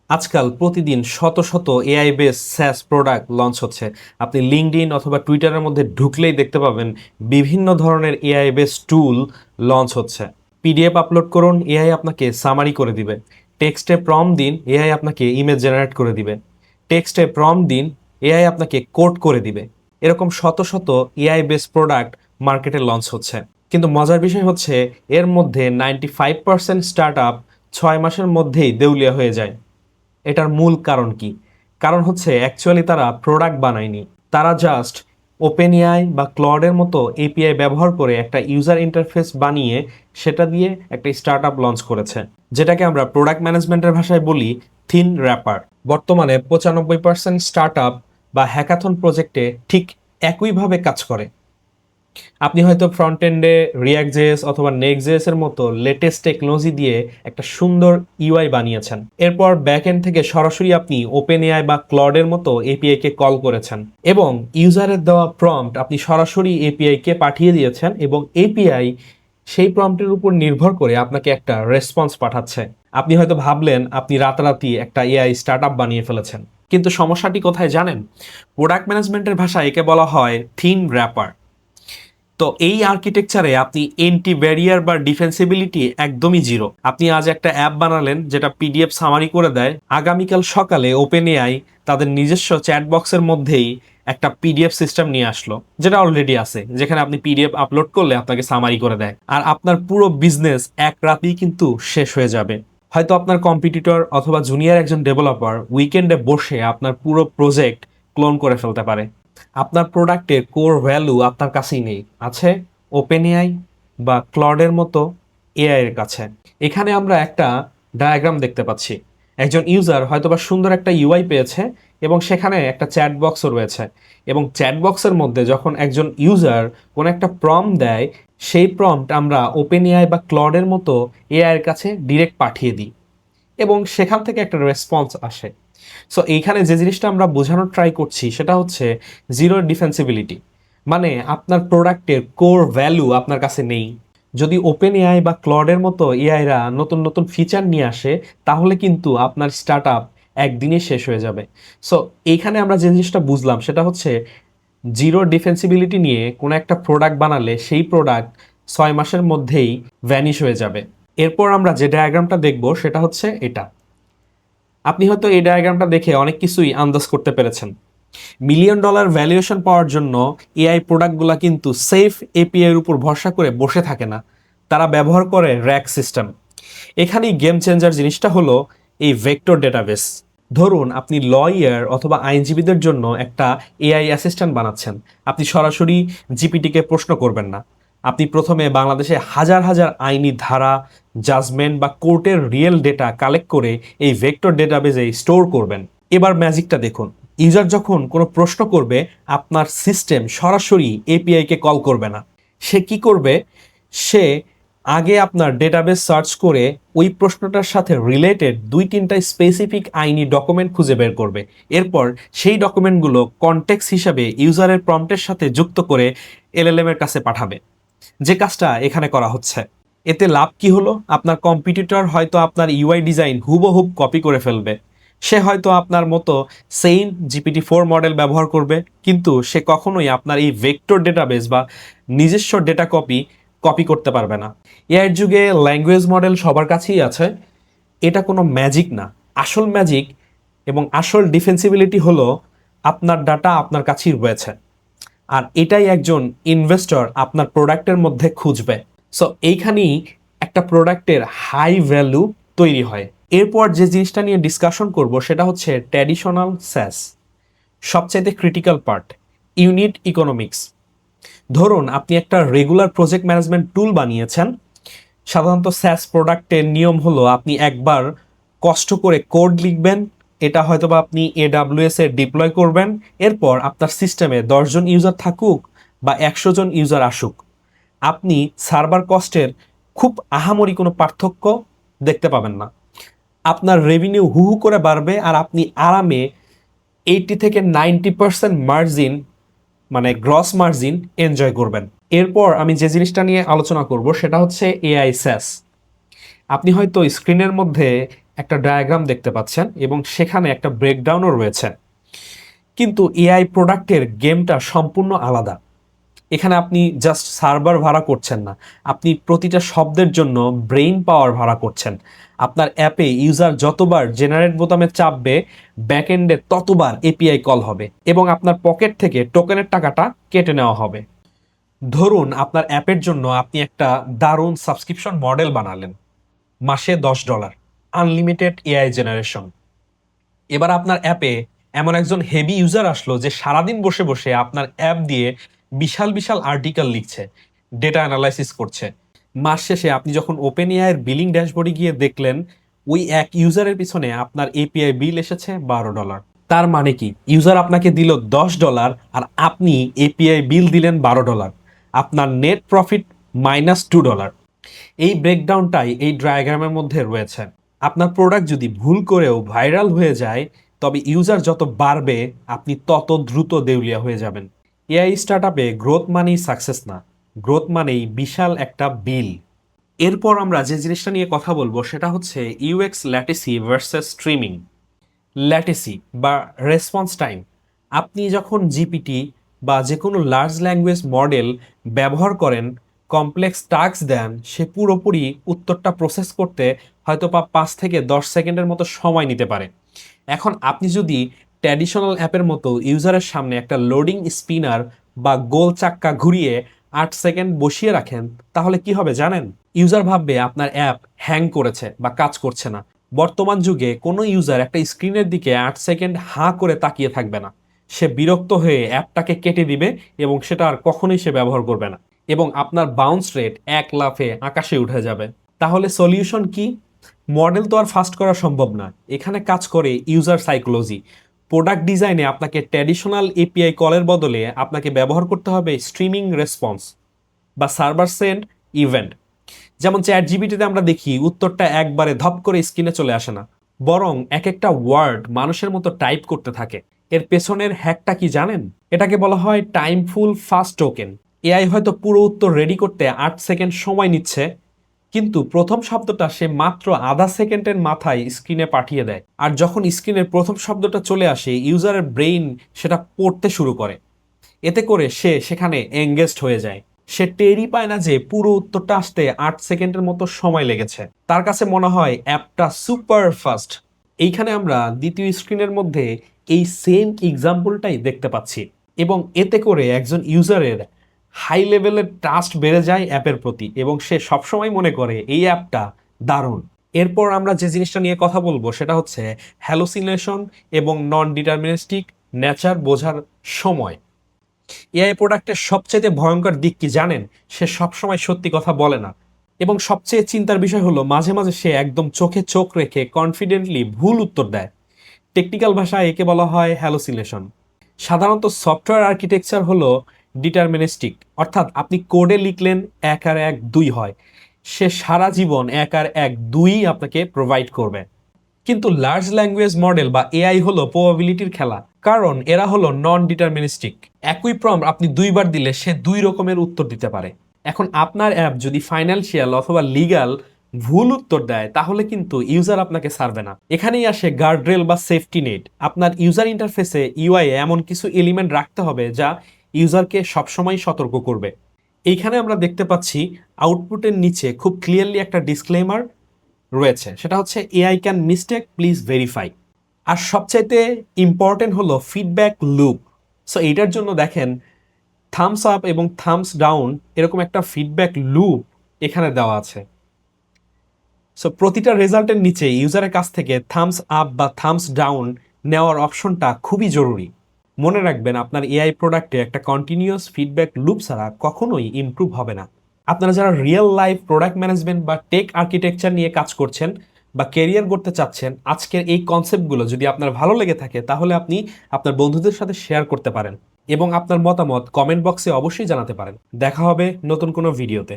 আজকাল প্রতিদিন শত শত এআই বেস স্যাস প্রোডাক্ট লঞ্চ হচ্ছে। আপনি লিঙ্কডইন অথবা টুইটারের মধ্যে ঢুকলেই দেখতে পাবেন বিভিন্ন ধরনের এআই বেস টুল লঞ্চ হচ্ছে। পিডিএফ আপলোড করুন, এআই আপনাকে সামারি করে দিবে। টেক্সটে প্রম্পট দিন, এআই আপনাকে ইমেজ জেনারেট করে দিবে। টেক্সটে প্রম্পট দিন, এআই আপনাকে কোড করে দিবে। এরকম শত শত এআই বেস প্রোডাক্ট মার্কেটে লঞ্চ হচ্ছে। কিন্তু মজার বিষয় হচ্ছে এর মধ্যে 95% স্টার্ট আপ 6 মাসের মধ্যেই দেউলিয়া হয়ে যায়। এটার মূল কারণ কি? কারণ হচ্ছে অ্যাকচুয়ালি তারা প্রোডাক্ট বানায়নি, তারা জাস্ট ওপেন এআই বা ক্লডের মতো এপিআই ব্যবহার করে একটা ইউজার ইন্টারফেস বানিয়ে সেটা দিয়ে একটা স্টার্ট আপ লঞ্চ করেছে, যেটাকে আমরা প্রোডাক্ট ম্যানেজমেন্টের ভাষায় বলি থিন র্যাপার। বর্তমানে 95% স্টার্ট আপ বা হ্যাকাথন প্রজেক্টে ঠিক একইভাবে কাজ করে। আপনি হয়তো ফ্রন্ট এন্ডে রিয়াক্ট জেএস অথবা নেক্সট জেএস এর মতো লেটেস্ট টেকনোলজি দিয়ে একটা সুন্দর ইউআই বানিয়েছেন। এরপর ব্যাক এন্ড থেকে সরাসরি আপনি ওপেন এআই বা ক্লডের মতো এপিআই কে কল করেছেন এবং ইউজারের দেওয়া প্রম্পট আপনি সরাসরি এপিআই কে পাঠিয়ে দিয়েছেন এবং এপিআই সেই প্রম্পটের উপর নির্ভর করে আপনাকে একটা রেসপন্স পাঠাচ্ছে। আপনি হয়তো ভাবলেন আপনি রাতারাতি একটা এআই স্টার্ট আপ বানিয়ে ফেলেছেন, কিন্তু সমস্যাটি কোথায় জানেন? প্রোডাক্ট ম্যানেজমেন্টের ভাষায় একে বলা হয় থিন র্যাপার। তো এই আর্কিটেকচারে আপনি এন্টি ব্যারিয়ার বা ডিফেন্সিবিলিটি একদমই জিরো। আপনি আজ একটা অ্যাপ বানালেন যেটা পিডিএফ সামারি করে দেয়, আগামীকাল সকালে ওপেন এআই তাদের নিজস্ব চ্যাট বক্সের মধ্যেই একটা পিডিএফ সিস্টেম নিয়ে আসলো, যেটা অলরেডি আছে, যেখানে আপনি পিডিএফ আপলোড করলে আপনাকে সামারি করে দেয়। আর আপনার পুরো বিজনেস এক রাতেই কিন্তু শেষ হয়ে যাবে। হয়তো আপনার কম্পিটিটর অথবা জুনিয়র একজন ডেভেলপার উইকেন্ডে বসে আপনার পুরো প্রজেক্ট ক্লোন করে ফেলতে পারে। আপনার প্রোডাক্টের কোর ভ্যালু আপনার কাছেই নেই, আছে ওপেন এআই বা ক্লডের মতো এআই এর কাছে। এখানে আমরা একটা ডায়াগ্রাম দেখতে পাচ্ছি। একজন ইউজার হয়তোবা সুন্দর একটা ইউআই পেয়েছে এবং সেখানে একটা চ্যাট বক্সও রয়েছে, এবং চ্যাট বক্সের মধ্যে যখন একজন ইউজার কোনো একটা প্রম্পট দেয়, সেই প্রম্পট আমরা ওপেন এআই বা ক্লডের মতো এআই এর কাছে ডিরেক্ট পাঠিয়ে দিই এবং সেখান থেকে একটা রেসপন্স আসে। সো এইখানে যে জিনিসটা আমরা বোঝানোর ট্রাই করছি সেটা হচ্ছে জিরো ডিফেন্সিবিলিটি। মানে আপনার প্রোডাক্টের কোর ভ্যালু আপনার কাছে নেই। যদি ওপেন এআই বা ক্লডের মতো এআইরা নতুন নতুন ফিচার নিয়ে আসে, তাহলে কিন্তু আপনার স্টার্ট আপ একদিনে শেষ হয়ে যাবে। সো এইখানে আমরা যে জিনিসটা বুঝলাম সেটা হচ্ছে জিরো ডিফেন্সিবিলিটি নিয়ে কোনো একটা প্রোডাক্ট বানালে সেই প্রোডাক্ট 6 মাসের মধ্যেই ভ্যানিশ হয়ে যাবে। এরপর আমরা যে ডায়াগ্রামটা দেখব সেটা হচ্ছে এটা। আপনি হয়তো এই ডায়াগ্রামটা দেখে অনেক কিছুই আন্দাজ করতে পেরেছেন। মিলিয়ন ডলার ভ্যালুয়েশন পাওয়ার জন্য এআই প্রোডাক্টগুলো কিন্তু সেফ এপিআই এর উপর ভরসা করে বসে থাকে না, তারা ব্যবহার করে র্যাক সিস্টেম। এখানেই গেম চেঞ্জার জিনিসটা হলো এই ভেক্টর ডেটাবেস। ধরুন আপনি লয়ার অথবা আইনজীবীদের জন্য একটা এআই অ্যাসিস্ট্যান্ট বানাচ্ছেন। আপনি সরাসরি জিপিটিকে প্রশ্ন করবেন না, আপনি প্রথমে বাংলাদেশে হাজার হাজার আইনি ধারা, জাজমেন্ট বা কোর্টের রিয়েল ডেটা কালেক্ট করে এই ভেক্টর ডেটাবেসে স্টোর করবেন। এবার ম্যাজিকটা দেখুন, ইউজার যখন কোনো প্রশ্ন করবে, আপনার সিস্টেম সরাসরি এপিআইকে কল করবে না। সে কি করবে? সে আগে আপনার ডেটাবেস সার্চ করে ওই প্রশ্নটার সাথে রিলেটেড 2-3টা স্পেসিফিক আইনি ডকুমেন্ট খুঁজে বের করবে। এরপর সেই ডকুমেন্টগুলো কনটেক্সট হিসাবে ইউজারের প্রম্পটের সাথে যুক্ত করে এলএলএম এর কাছে পাঠাবে। যে কাজটা এখানে করা হচ্ছে, এতে লাভ কি হলো? আপনার কম্পিটিটর হয়তো আপনার ইউআই ডিজাইন হুবহুব কপি করে ফেলবে। সে হয়তো আপনার মতো সেইম জিপিটি 4 মডেল ব্যবহার করবে, কিন্তু সে কখনোই আপনার এই ভেক্টর ডেটাবেস বা নিজস্ব ডেটা কপি কপি করতে পারবে না। এর যুগে ল্যাঙ্গুয়েজ মডেল সবার কাছেই আছে, এটা কোনো ম্যাজিক না। আসল ম্যাজিক এবং আসল ডিফেন্সিবিলিটি হলো আপনার ডাটা আপনার কাছেই রয়েছে, আর এটাই একজন ইনভেস্টর আপনার প্রোডাক্টের মধ্যে খুঁজবে। সো এইখানেই একটা প্রোডাক্টের হাই ভ্যালু তৈরি হয়। এরপর যে জিনিসটা নিয়ে ডিসকাশন করব সেটা হচ্ছে ট্র্যাডিশনাল স্যাস, সবচাইতে ক্রিটিক্যাল পার্ট, ইউনিট ইকোনমিক্স। ধরুন আপনি একটা রেগুলার প্রজেক্ট ম্যানেজমেন্ট টুল বানিয়েছেন। সাধারণত স্যাস প্রোডাক্টের নিয়ম হলো আপনি একবার কষ্ট করে কোড লিখবেন, এটা হয়তো বা আপনি এডাব্লিউএস এ ডিপ্লয় করবেন। এরপর আপনার সিস্টেমে 10 জন ইউজার থাকুক বা 100 জন ইউজার আসুক, আপনি সার্ভার কস্টের খুব আহামরি কোনো পার্থক্য দেখতে পাবেন না। আপনার রেভিনিউ হু হু করে বাড়বে আর আপনি আরামে 80 থেকে 90% মার্জিন, মানে গ্রস মার্জিন এনজয় করবেন। এরপর আমি যে জিনিসটা নিয়ে আলোচনা করব সেটা হচ্ছে এআই স্যাস। আপনি হয়তো স্ক্রিনের মধ্যে একটা ডায়াগ্রাম দেখতে পাচ্ছেন এবং সেখানে একটা ব্রেকডাউনও রয়েছে। কিন্তু এআই প্রোডাক্টের গেমটা সম্পূর্ণ আলাদা। এখানে আপনি জাস্ট সার্ভার ভাড়া করছেন না, আপনি প্রতিটা শব্দের জন্য ব্রেইন পাওয়ার ভাড়া করছেন। আপনার অ্যাপে ইউজার যতবার জেনারেট বোতামে চাপবে, ব্যাকএন্ডে ততবার এপিআই কল হবে এবং আপনার পকেট থেকে টোকেনের টাকাটা কেটে নেওয়া হবে। ধরুন আপনার অ্যাপের জন্য আপনি একটা দারুণ সাবস্ক্রিপশন মডেল বানালেন, মাসে $10, আনলিমিটেড এআই জেনারেশন। এবার আপনার অ্যাপে এমন একজন হেভি ইউজার আসলো যে সারাদিন বসে বসে আপনার অ্যাপ দিয়ে বিশাল বিশাল আর্টিকেল লিখছে, ডেটা অ্যানালাইসিস করছে। মাস শেষে আপনি যখন ওপেন এআই এর বিলিং ড্যাশবোর্ডে গিয়ে দেখলেন ওই এক ইউজারের পিছনে আপনার এপিআই বিল এসেছে $12। তার মানে কি, ইউজার আপনাকে দিল $10 আর আপনি এপিআই বিল দিলেন $12। আপনার নেট প্রফিট -$2। এই ব্রেকডাউনটাই এই ডায়াগ্রামের মধ্যে রয়েছে। আপনার প্রোডাক্ট যদি ভুল করেও ভাইরাল হয়ে যায়, তবে ইউজার যত বাড়বে আপনি তত দ্রুত দেউলিয়া হয়ে যাবেন। এআই স্টার্টআপে গ্রোথ মানেই সাকসেস না, গ্রোথ মানেই বিশাল একটা বিল। এরপর আমরা যে জিনিসটা নিয়ে কথা বলবো সেটা হচ্ছে ইউএক্স ল্যাটেসি ভার্সেস স্ট্রিমিং। ল্যাটেসি বা রেসপন্স টাইম। আপনি যখন জিপিটি বা যে কোনো লার্জ ল্যাঙ্গুয়েজ মডেল ব্যবহার করেন, কমপ্লেক্স টাস্ক দেন, সে পুরোপুরি উত্তরটা প্রসেস করতে হয়তো 5 থেকে 10 সেকেন্ডের মতো সময় নিতে পারে। এখন আপনি যদি ট্র্যাডিশনাল অ্যাপের মতো ইউজারের সামনে একটা লোডিং স্পিনার বা গোল চাক্কা ঘুরিয়ে 8 সেকেন্ড বসিয়ে রাখেন, তাহলে কি হবে জানেন? ইউজার ভাববে আপনার অ্যাপ হ্যাং করেছে বা কাজ করছে না। বর্তমান যুগে কোনো ইউজার একটা স্ক্রিনের দিকে 8 সেকেন্ড হাঁ করে তাকিয়ে থাকবে না। সে বিরক্ত হয়ে অ্যাপটাকে কেটে দিবে এবং সেটা আর কখনোই সে ব্যবহার করবে না, এবং আপনার বাউন্স রেট এক লাফে আকাশে উঠে যাবে। তাহলে সলিউশন কি? মডেল তো আর ফাস্ট করা সম্ভব না, এখানে কাজ করে ইউজার সাইকোলজি। প্রোডাক্ট ডিজাইনে আপনাকে ট্র্যাডিশনাল এপিআই কলের বদলে আপনাকে ব্যবহার করতে হবে স্ট্রিমিং রেসপন্স বা সার্ভার সেন্ড ইভেন্ট। যেমন চ্যাট জিপিটিতে আমরা দেখি উত্তরটা একবারে ধপ করে স্ক্রিনে চলে আসে না, বরং এক একটা ওয়ার্ড মানুষের মতো টাইপ করতে থাকে। এর পেছনের হ্যাকটা কি জানেন? এটাকে বলা হয় টাইমফুল ফাস্ট টোকেন। এআই হয়তো পুরো উত্তর রেডি করতে 8 সেকেন্ড সময় নিচ্ছে, কিন্তু প্রথম শব্দটা সে মাত্র আধা সেকেন্ডের মাথায় স্ক্রিনে পাঠিয়ে দেয়। আর যখন স্ক্রিনের প্রথম শব্দটা চলে আসে, ইউজারের ব্রেইন সেটা পড়তে শুরু করে। এতে করে সে সেখানে এঙ্গেজড হয়ে যায়। সে টেরই পায় না যে পুরো উত্তরটা আসতে 8 সেকেন্ডের মতো সময় লেগেছে। তার কাছে মনে হয় অ্যাপটা সুপার ফাস্ট। এইখানে আমরা দ্বিতীয় স্ক্রিনের মধ্যে এই সেম এক্সাম্পলটাই দেখতে পাচ্ছি, এবং এতে করে একজন ইউজারের হাই লেভেলের ট্রাস্ট বেড়ে যায় অ্যাপের প্রতি এবং সে সবসময় মনে করে এই অ্যাপটা দারুণ। এরপর আমরা যে জিনিসটা নিয়ে কথা বলবো সেটা হচ্ছে হ্যালোসিনেশন এবং নন ডিটারমিনিস্টিক নেচার বোঝার সময়। এআই প্রোডাক্টের সবচেয়ে ভয়ঙ্কর দিক কি জানেন? সে সবসময় সত্যি কথা বলে না, এবং সবচেয়ে চিন্তার বিষয় হলো মাঝে মাঝে সে একদম চোখে চোখ রেখে কনফিডেন্টলি ভুল উত্তর দেয়। টেকনিক্যাল ভাষায় একে বলা হয় হ্যালোসিনেশন। সাধারণত সফটওয়্যার আর্কিটেকচার হলো ডিটারমিনিস্টিক, অর্থাৎ আপনি কোডে লিখলেন 1 আর 1 2 হয়, সে সারা জীবন 1 আর 1 2 আপনাকে প্রোভাইড করবে। কিন্তু লার্জ ল্যাঙ্গুয়েজ মডেল বা এআই হলো প্রবাবিলিটির খেলা, কারণ এরা হলো নন ডিটারমিনিস্টিক। একই প্রম্পট আপনি 2বার দিলে সে 2 রকমের উত্তর দিতে পারে। এখন আপনার অ্যাপ যদি ফাইন্যান্সিয়াল অথবা লিগ্যাল ভুল উত্তর দেয়, তাহলে কিন্তু ইউজার আপনাকে ছাড়বে না। এখানেই আসে গার্ডরেল বা সেফটি নেট। আপনার ইউজার ইন্টারফেসে ইউআই এমন কিছু এলিমেন্ট রাখতে হবে যা ইউজারকে সবসময় সতর্ক করবে। এইখানে আমরা দেখতে পাচ্ছি আউটপুটের নিচে খুব ক্লিয়ারলি একটা ডিসক্লেমার রয়েছে, সেটা হচ্ছে AI can mistake, please verify. আর সবচাইতে ইম্পর্টেন্ট হলো ফিডব্যাক লুপ। সো এইটার জন্য দেখেন থামস আপ এবং থামস ডাউন এরকম একটা ফিডব্যাক লুপ এখানে দেওয়া আছে। সো প্রতিটা রেজাল্টের নিচে ইউজারের কাছ থেকে থামস আপ বা থামস ডাউন নেওয়ার অপশনটা খুবই জরুরি। মনে রাখবেন আপনার এআই প্রোডাক্টে একটা কন্টিনিউয়াস ফিডব্যাক লুপ ছাড়া কখনোই ইমপ্রুভ হবে না। আপনারা যারা রিয়েল লাইফ প্রোডাক্ট ম্যানেজমেন্ট বা টেক আর্কিটেকচার নিয়ে কাজ করছেন বা কেরিয়ার করতে চাচ্ছেন, আজকের এই কনসেপ্টগুলো যদি আপনার ভালো লেগে থাকে তাহলে আপনি আপনার বন্ধুদের সাথে শেয়ার করতে পারেন এবং আপনার মতামত কমেন্ট বক্সে অবশ্যই জানাতে পারেন। দেখা হবে নতুন কোনো ভিডিওতে।